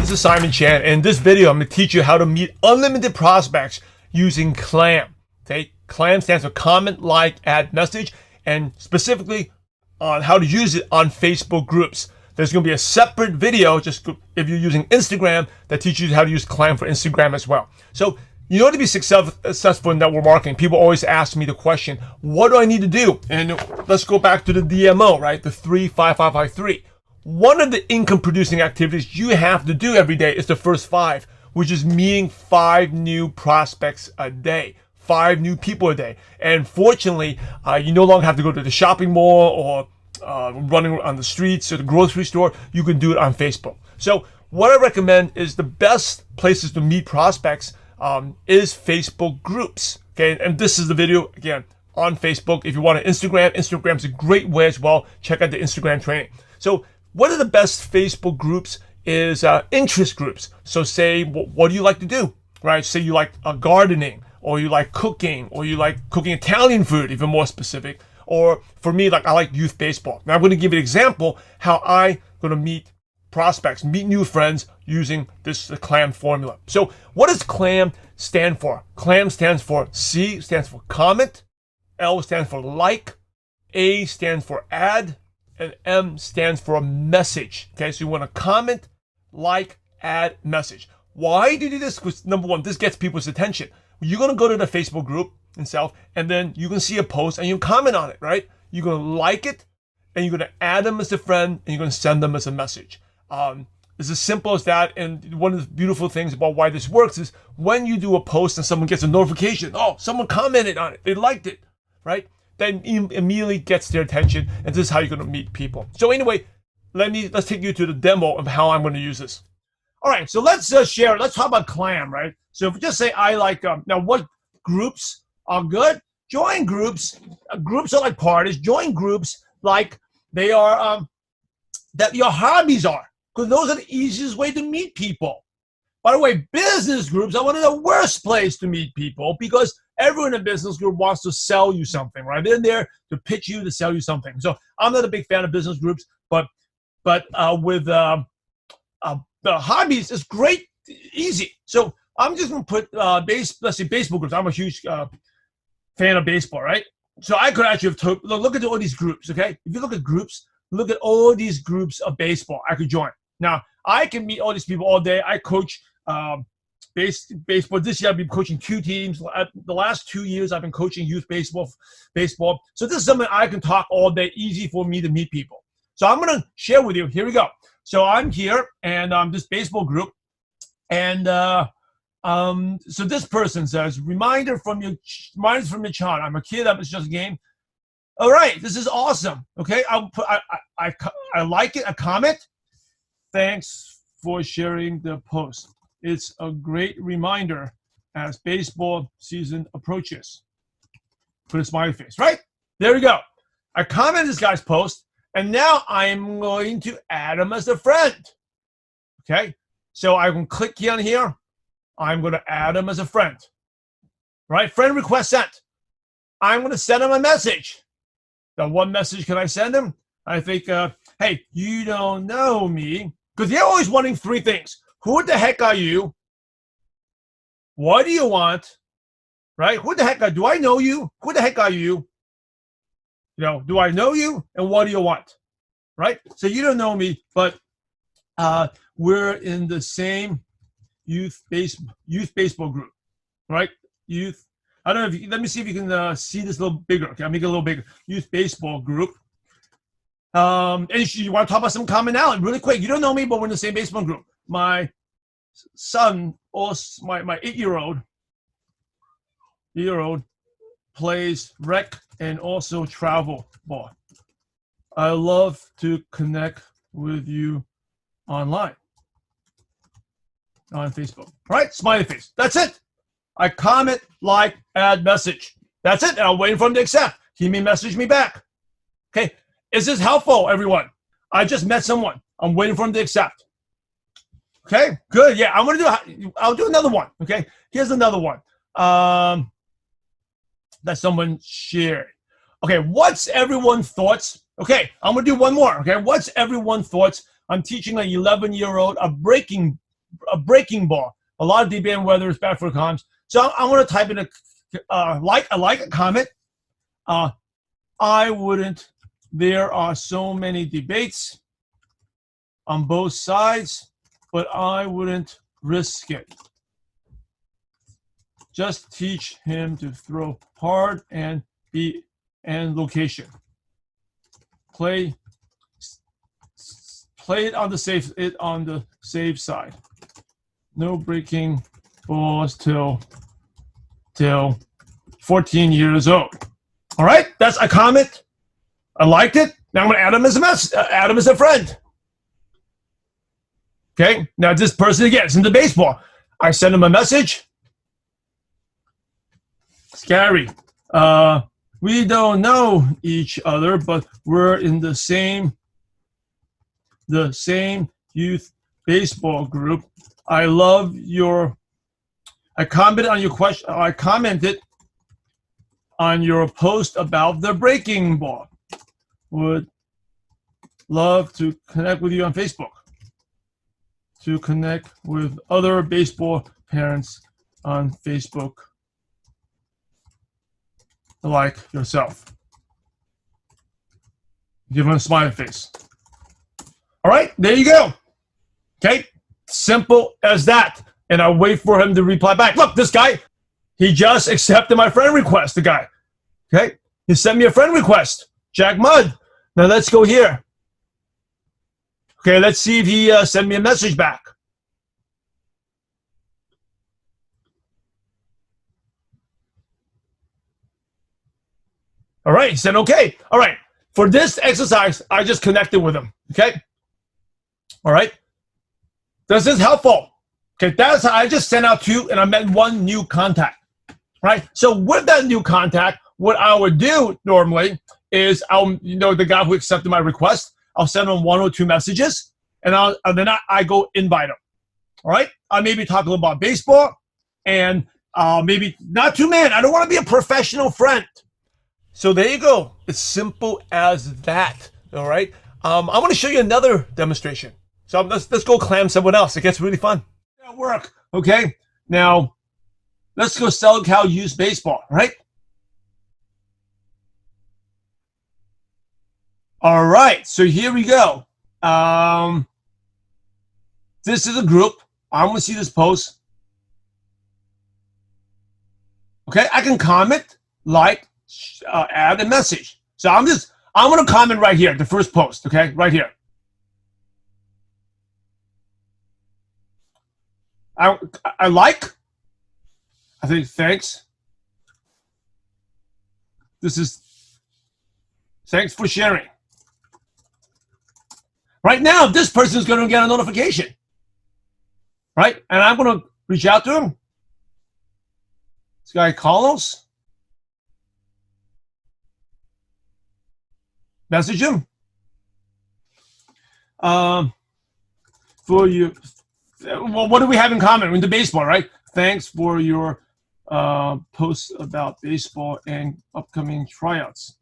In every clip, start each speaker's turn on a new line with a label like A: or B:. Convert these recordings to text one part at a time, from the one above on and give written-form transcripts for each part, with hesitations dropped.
A: this is Simon Chan. In this video, I'm going to teach you how to meet unlimited prospects using CLAM. Okay, CLAM stands for comment, like, add, message, and specifically on how to use it on Facebook groups. There's going to be a separate video, just if you're using Instagram, that teaches you how to use CLAM for Instagram as well. So, in order to be successful in network marketing, people always ask me the question, what do I need to do? And let's go back to the DMO, right? The 3-5-5-5-3. One of the income producing activities you have to do every day is the first 5, which is meeting 5 new prospects a day, 5 new people a day. And fortunately, you no longer have to go to the shopping mall or running on the streets or the grocery store. You can do it on Facebook. So what I recommend is the best places to meet prospects is Facebook groups. Okay, and this is the video again on Facebook. If you want to Instagram's a great way as well. Check out the Instagram training. So one of the best Facebook groups is interest groups. So say, what do you like to do, right? Say you like gardening, or you like cooking, or you like cooking Italian food, even more specific. Or for me, like I like youth baseball. Now I'm going to give you an example how I'm going to meet prospects, meet new friends using the CLAM formula. So what does CLAM stand for? CLAM stands for C stands for comment, L stands for like, A stands for add, and M stands for a message. Okay, so you want to comment, like, add, message. Why do you do this? Because number one, this gets people's attention. You're going to go to the Facebook group itself, and then you can see a post and you comment on it, right? You're going to like it, and you're going to add them as a friend, and you're going to send them as a message. It's as simple as that. And one of the beautiful things about why this works is when you do a post and someone gets a notification, oh, someone commented on it, they liked it, right? Then immediately gets their attention, and this is how you're going to meet people. So anyway, let's take you to the demo of how I'm going to use this. All right, so let's share. Let's talk about CLAM, right? So if we just say I like now, what groups are good? Join groups. Groups are like parties. Join groups like they are that your hobbies are, because those are the easiest way to meet people. By the way, business groups are one of the worst places to meet people because everyone in a business group wants to sell you something, right? They're there to pitch you, to sell you something. So I'm not a big fan of business groups, but with the hobbies, it's great, easy. So I'm just going to put let's say baseball groups. I'm a huge fan of baseball, right? So I could actually have look at all these groups, okay? If you look at groups, look at all these groups of baseball I could join. Now, I can meet all these people all day. I coach baseball. This year I've been coaching 2 teams. The last 2 years I've been coaching youth baseball. So this is something I can talk all day, easy for me to meet people. So I'm going to share with you. Here we go. So I'm here, and this baseball group. And so this person says, reminders from your child. I'm a kid. It's just a game. All right, this is awesome. Okay, I'll put I like it. A comment. Thanks for sharing the post. It's a great reminder as baseball season approaches. Put a smiley face, right? There we go. I commented this guy's post, and now I'm going to add him as a friend. Okay, so I can click on here. I'm going to add him as a friend. Right? Friend request sent. I'm going to send him a message. Now, what message can I send him? I think, hey, you don't know me. Because they're always wanting 3 things. Who the heck are you? What do you want? Right? Who the heck do I know you? Who the heck are you? You know, do I know you? And what do you want? Right? So you don't know me, but we're in the same youth baseball group. Right? Youth. I don't know if let me see if you can see this a little bigger. Okay, I'll make it a little bigger. Youth baseball group. And you want to talk about some commonality really quick. You don't know me, but we're in the same baseball group. My son, or my 8-year-old plays rec and also travel ball. I love to connect with you online on Facebook. All right, smiley face. That's it. I comment, like, add, message. That's it. And I'm waiting for him to accept. He may message me back. Okay. Is this helpful, everyone? I just met someone. I'm waiting for him to accept. Okay, good. Yeah, I'll do another one. Okay, here's another one that someone shared. Okay, what's everyone's thoughts? Okay, I'm gonna do one more. Okay, what's everyone's thoughts? I'm teaching an 11-year-old a breaking a breaking ball. A lot of debate on whether it's bad for comms. So I'm going to type in a like a comment. I wouldn't. There are so many debates on both sides, but I wouldn't risk it. Just teach him to throw hard and location. Play it on the safe side. No breaking balls till 14 years old. All right, that's a comment. I liked it. Now I'm going to add him as a friend. Okay, now this person again is into baseball. I send him a message. Scary. We don't know each other, but we're in the same youth baseball group. I commented on your question. I commented on your post about the breaking ball. Would love to connect with you on Facebook. To connect with other baseball parents on Facebook like yourself. Give him a smiley face. All right, there you go. Okay, simple as that. And I'll wait for him to reply back. Look, this guy, he just accepted my friend request, the guy. Okay, he sent me a friend request, Jack Mudd. Now let's go here. Okay, let's see if he sent me a message back. All right, he said okay. All right, for this exercise, I just connected with him. Okay, all right. This is helpful. Okay, that's how I just sent out two, and I met one new contact. Right. So with that new contact, what I would do normally is the guy who accepted my request, I'll send him 1 or 2 messages, and then I go invite him. All right. I maybe talk a little about baseball, and maybe not too many. I don't want to be a professional friend. So there you go. It's simple as that. All right. I'm going to show you another demonstration. So let's go clam someone else. It gets really fun. It'll work. Okay. Now let's go C.L.A.M use baseball. Right. All right. So here we go. This is a group. I'm going to see this post. Okay. I can comment, like, add a message. So I'm going to comment right here, the first post. Okay. Right here. I like. I think thanks. Thanks for sharing. Right now, this person is going to get a notification. Right? And I'm going to reach out to him. This guy, Carlos. Message him. For you. Well, what do we have in common? We're into baseball, right? Thanks for your posts about baseball and upcoming tryouts.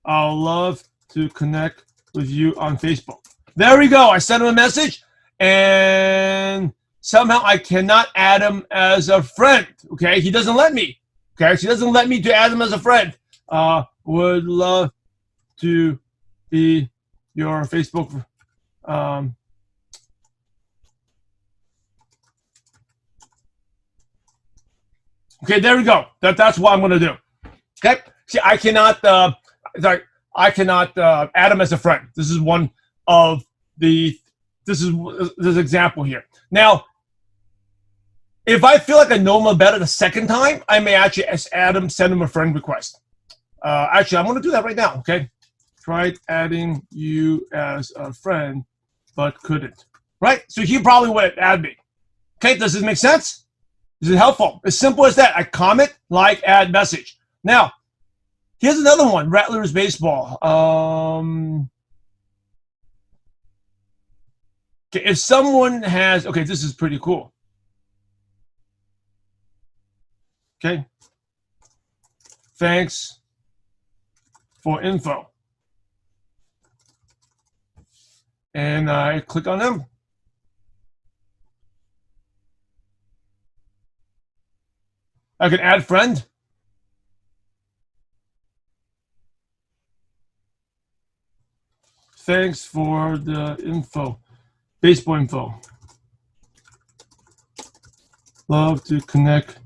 A: I'll love to connect with you on Facebook. There we go. I sent him a message, and somehow I cannot add him as a friend. Okay, he doesn't let me. Okay, she doesn't let me to add him as a friend. Would love to be your Facebook. Okay, there we go. That's what I'm going to do. Okay, see, I cannot add him as a friend. This is one of this example here. Now, if I feel like I know him better the second time, I may actually add him, send him a friend request. Actually, I'm going to do that right now. Okay, tried adding you as a friend, but couldn't. Right? So he probably would add me. Okay, does this make sense? Is it helpful? As simple as that. I comment, like, add, message. Now, here's another one. Rattlers baseball. Okay, if someone has, okay, this is pretty cool. Okay. Thanks for info. and I click on them. I can add friend. Thanks for the info, baseball info. Love to connect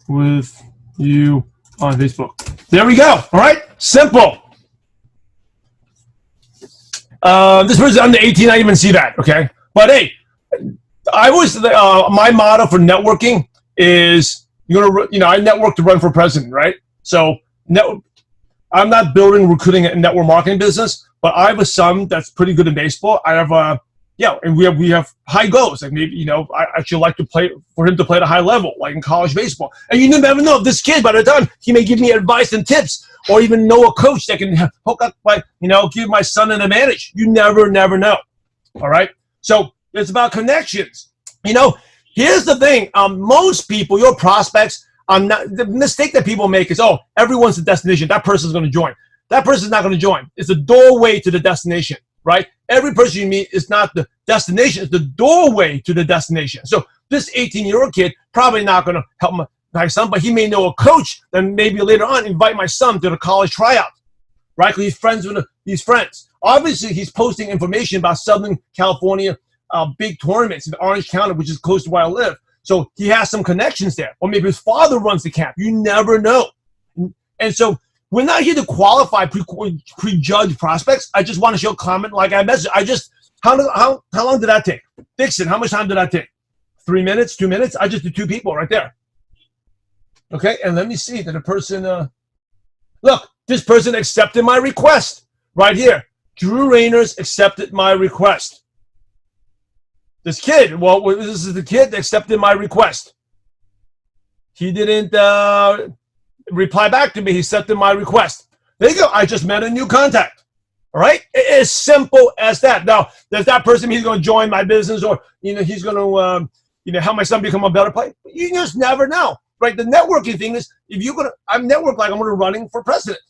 A: with you on Facebook. There we go. All right, simple. This person under 18, I didn't even see that. Okay, but hey, I was my motto for networking is I network to run for president, right? So I'm not building, recruiting, and network marketing business, but I have a son that's pretty good in baseball. I have and we have high goals. Like maybe I actually like to play for him to play at a high level, like in college baseball. And you never know if this kid, by the time he may give me advice and tips, or even know a coach that can hook up give my son an advantage. You never know. All right. So it's about connections. Here's the thing. Most people, your prospects, the mistake that people make is, everyone's the destination. That person's going to join. That person's not going to join. It's the doorway to the destination, right? Every person you meet is not the destination. It's the doorway to the destination. So this 18-year-old kid probably not going to help my son, but he may know a coach that maybe later on invite my son to the college tryout, right? Because he's friends with these friends. Obviously, he's posting information about Southern California big tournaments in Orange County, which is close to where I live. So he has some connections there. Or maybe his father runs the camp. You never know. And so we're not here to qualify, prejudge prospects. I just want to show comment like I messaged. How long did that take? Dixon, how much time did that take? 3 minutes, 2 minutes? I just did 2 people right there. Okay, and let me see that the person, look, this person accepted my request right here. Drew Rainers accepted my request. This kid, this is the kid that accepted my request. He didn't reply back to me. He accepted my request. There you go. I just met a new contact. All right? It is simple as that. Now, does that person he's going to join my business, or he's going to help my son become a better player? You just never know, right? The networking thing is, I'm network like I'm going to running for president.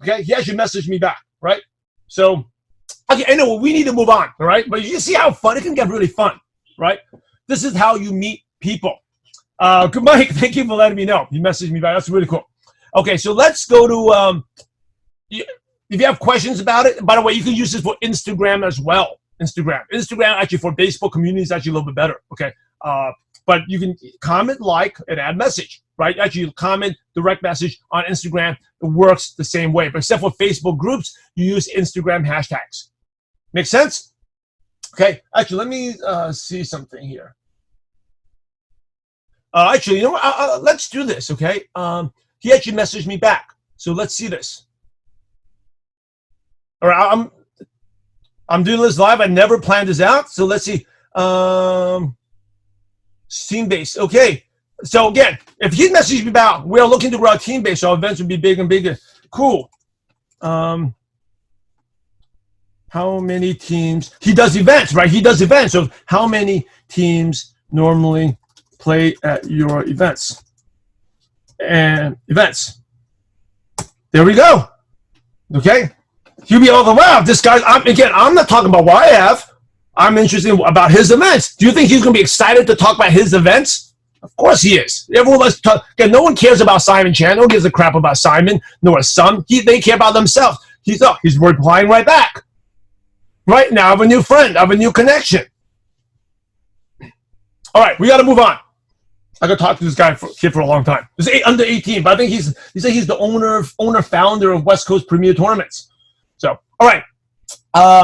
A: Okay? He actually messaged me back, right? So, okay, anyway, we need to move on, all right? But you see how fun it can get, really fun, right? This is how you meet people. Good, Mike. Thank you for letting me know. You messaged me back. That's really cool. Okay, so let's go to, if you have questions about it, by the way, you can use this for Instagram as well. Instagram actually for baseball community is actually a little bit better, okay? But you can comment, like, and add message, right? Actually, comment, direct message on Instagram. It works the same way. But except for Facebook groups, you use Instagram hashtags. Make sense? Okay. Actually, let me see something here. Actually, let's do this, okay? He actually messaged me back. So let's see this. All right, I'm doing this live. I never planned this out. So let's see. Team base. Okay. So again, if he messaged me back, we are looking to grow our team base, so our events will be bigger and bigger. Cool. How many teams? He does events, right? He does events. So how many teams normally play at your events? And events. There we go. Okay. He'll be all the wow. This guy. I'm not talking about what I have. I'm interested about his events. Do you think he's going to be excited to talk about his events? Of course he is. Everyone wants to talk. Again, no one cares about Simon Chan. No one gives a crap about Simon nor his son. They care about themselves. He's replying right back. Right now, I have a new friend. I have a new connection. All right, we got to move on. I got to talk to this kid for a long time. He's under 18, but I think he's the owner, founder of West Coast Premier Tournaments. So, all right,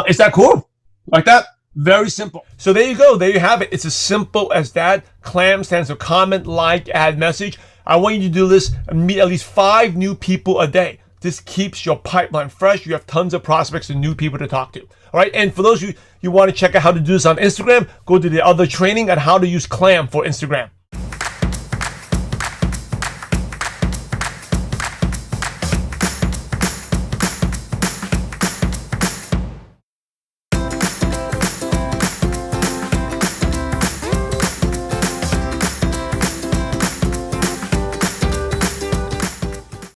A: is that cool? Like that? Very simple. So there you go. There you have it. It's as simple as that. CLAM stands for comment, like, add message. I want you to do this and meet at least 5 new people a day. This keeps your pipeline fresh. You have tons of prospects and new people to talk to. All right. And for those of you want to check out how to do this on Instagram, go to the other training on how to use CLAM for Instagram.